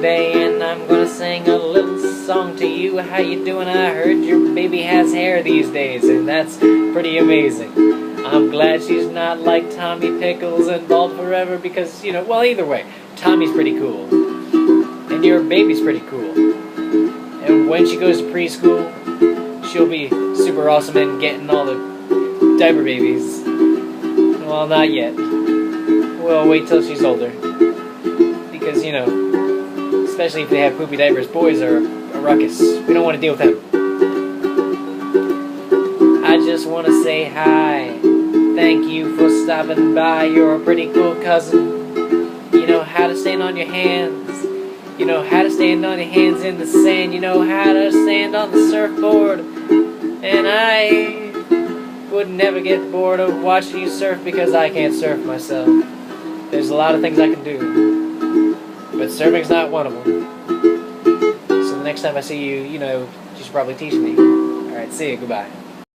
Day, and I'm gonna sing a little song to you. How you doing? I heard your baby has hair these days, and that's pretty amazing. I'm glad she's not like Tommy Pickles and bald forever, because, you know, well, either way, Tommy's pretty cool, and your baby's pretty cool. And when she goes to preschool, she'll be super awesome and getting all the diaper babies. Well, not yet. We'll wait till she's older, because, you know, especially if they have poopy diapers, boys are a ruckus. We don't want to deal with them. I just want to say hi. Thank you for stopping by. You're a pretty cool cousin. You know how to stand on your hands. You know how to stand on your hands in the sand. You know how to stand on the surfboard. And I would never get bored of watching you surf, because I can't surf myself. There's a lot of things I can do, but surfing's not one of them. So the next time I see you, you know, you should probably teach me. Alright, see you, goodbye.